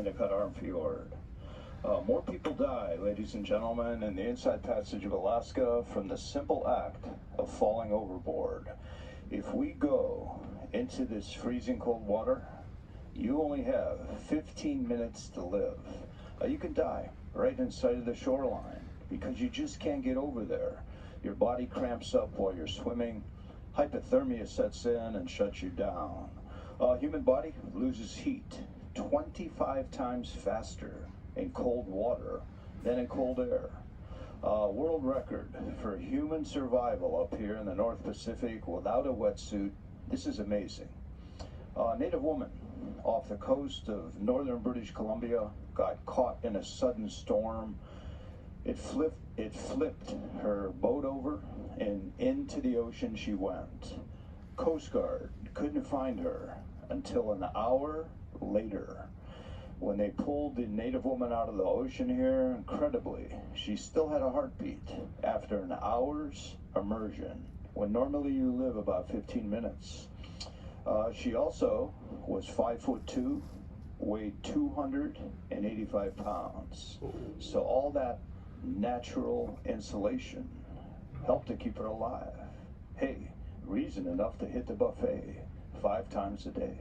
in the Arm Fjord. More people die, ladies and gentlemen, in the inside passage of Alaska from the simple act of falling overboard. If we go into this freezing cold water, you only have 15 minutes to live. You can die right inside of the shoreline because you just can't get over there. Your body cramps up while you're swimming. Hypothermia sets in and shuts you down. Human body loses heat 25 times faster in cold water than in cold air. World record for human survival up here in the North Pacific without a wetsuit. This is amazing. Native woman off the coast of northern British Columbia got caught in a sudden storm. It flipped her boat over and into the ocean she went. Coast Guard couldn't find her until an hour later. When they pulled the Native woman out of the ocean here, incredibly, she still had a heartbeat after an hour's immersion, when normally you live about 15 minutes. She also was 5'2", weighed 285 pounds. So all that natural insulation helped to keep her alive. Hey, reason enough to hit the buffet 5 times a day.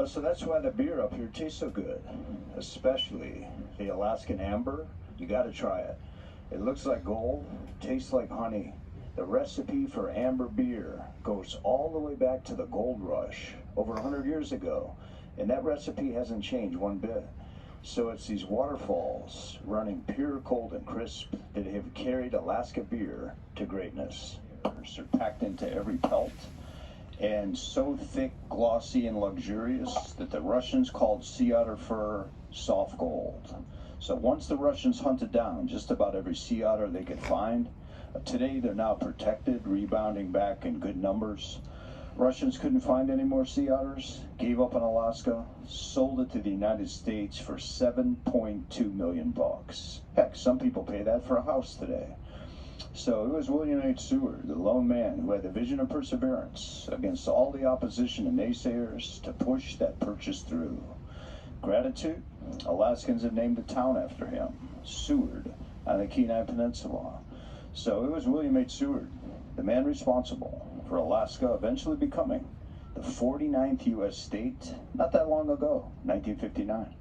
So that's why the beer up here tastes so good, especially the Alaskan Amber. You got to try it. It looks like gold, tastes like honey. The recipe for amber beer goes all the way back to the gold rush over 100 years ago, and that recipe hasn't changed one bit. So it's these waterfalls running pure, cold, and crisp that have carried Alaska beer to greatness. They're packed into every pelt, and so thick, glossy, and luxurious that the Russians called sea otter fur soft gold. So once the Russians hunted down just about every sea otter they could find, today they're now protected, rebounding back in good numbers. Russians couldn't find any more sea otters, gave up on Alaska, sold it to the United States for $7.2 million. Heck, some people pay that for a house today. So it was William H. Seward, the lone man who had the vision of perseverance against all the opposition and naysayers to push that purchase through. Gratitude, Alaskans have named a town after him, Seward, on the Kenai Peninsula. So it was William H. Seward, the man responsible for Alaska eventually becoming the 49th U.S. state not that long ago, 1959.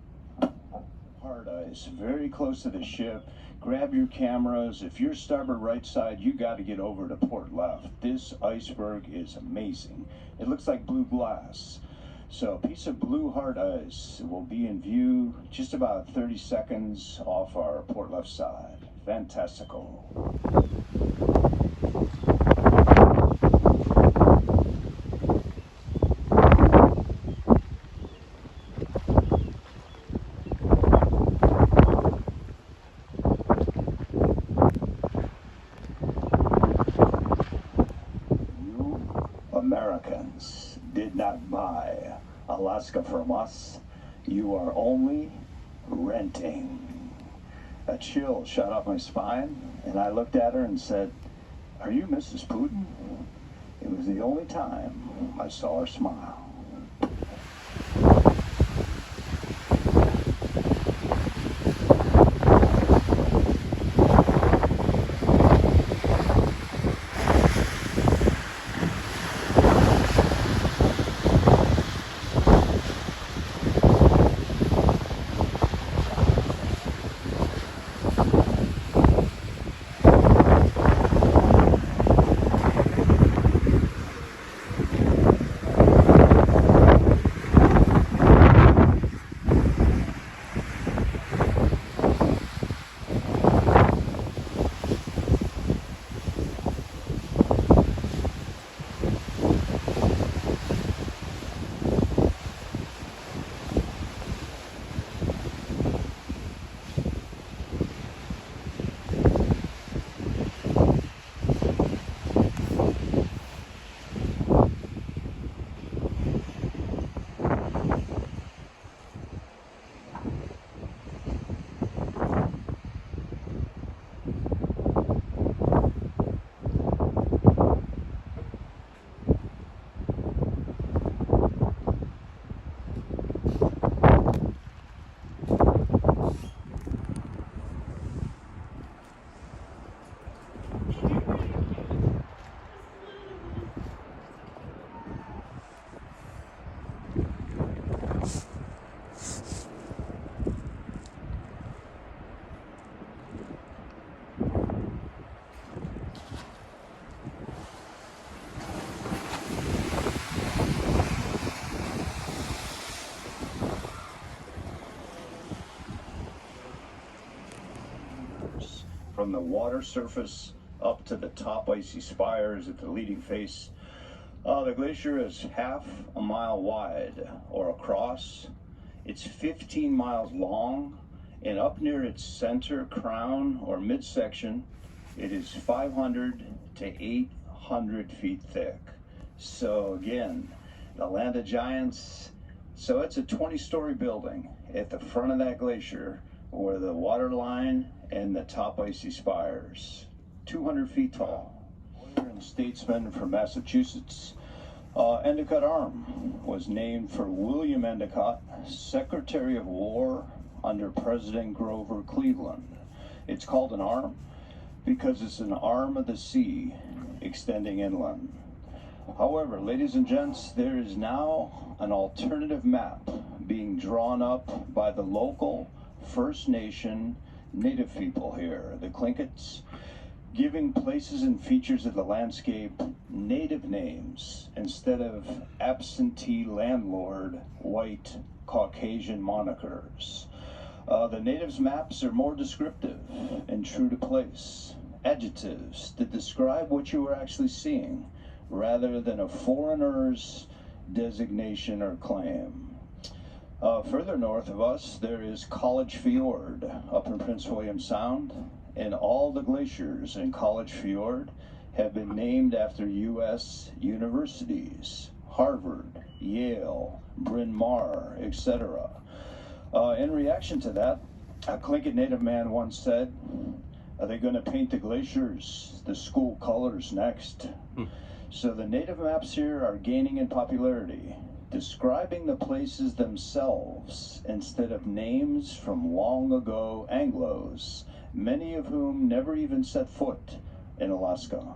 Hard ice, very close to the ship. Grab your cameras. If you're starboard right side, you got to get over to port left. This iceberg is amazing. It looks like blue glass. So a piece of blue hard ice will be in view just about 30 seconds off our port left side. Fantastical. Americans did not buy Alaska from us. You are only renting. A chill shot up my spine, and I looked at her and said, "Are you Mrs. Putin?" It was the only time I saw her smile. from the water surface up to the top icy spires at the leading face. The glacier is half a mile wide or across. It's 15 miles long, and up near its center crown or midsection, it is 500 to 800 feet thick. So again, the land of giants. So it's a 20-story building at the front of that glacier where the water line and the top icy spires, 200 feet tall. Lawyer and statesman from Massachusetts, Endicott Arm was named for William Endicott, Secretary of War under President Grover Cleveland. It's called an arm because it's an arm of the sea extending inland. However, ladies and gents, there is now an alternative map being drawn up by the local First Nation Native people here, the Tlinkits, giving places and features of the landscape native names instead of absentee landlord white Caucasian monikers. The natives' maps are more descriptive and true to place. Adjectives to describe what you are actually seeing rather than a foreigner's designation or claim. Further north of us, there is College Fjord up in Prince William Sound, and all the glaciers in College Fjord have been named after U.S. universities, Harvard, Yale, Bryn Mawr, etc. In reaction to that, a Tlingit native man once said, "Are they going to paint the glaciers the school colors next?" So the native maps here are gaining in popularity, describing the places themselves instead of names from long ago Anglos, many of whom never even set foot in Alaska.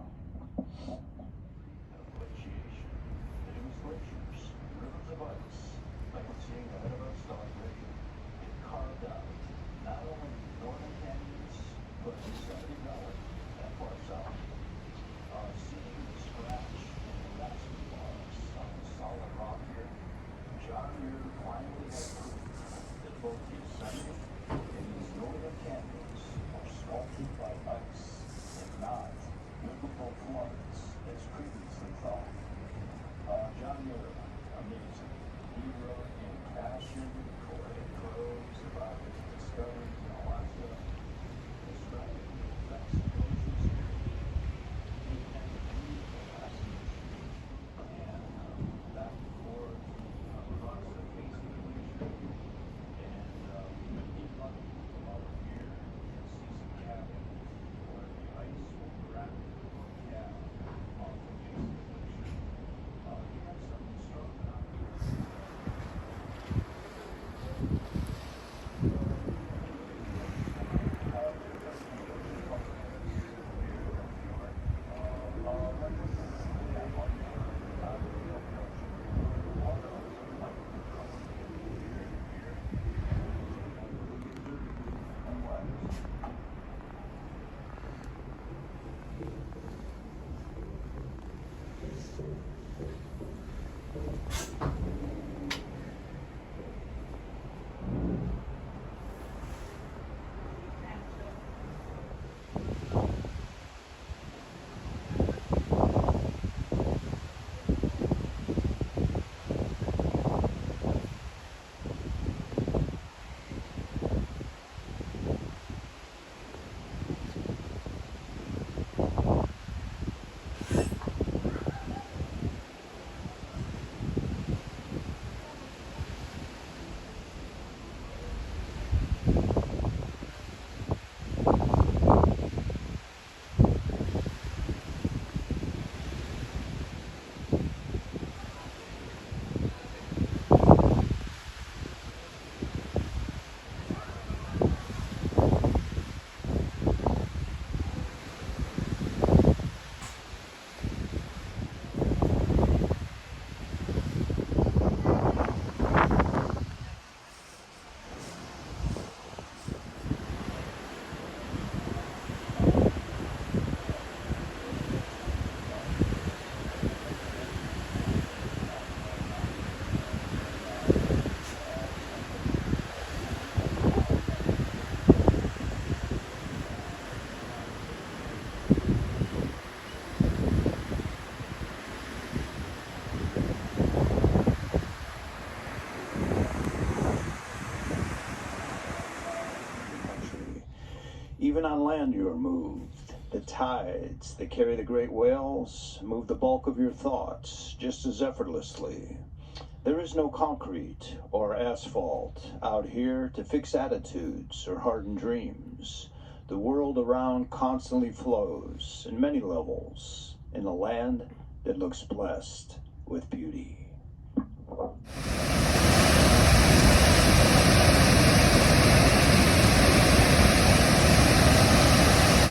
Even on land you are moved. The tides that carry the great whales move the bulk of your thoughts just as effortlessly. There is no concrete or asphalt out here to fix attitudes or harden dreams. The world around constantly flows in many levels in a land that looks blessed with beauty.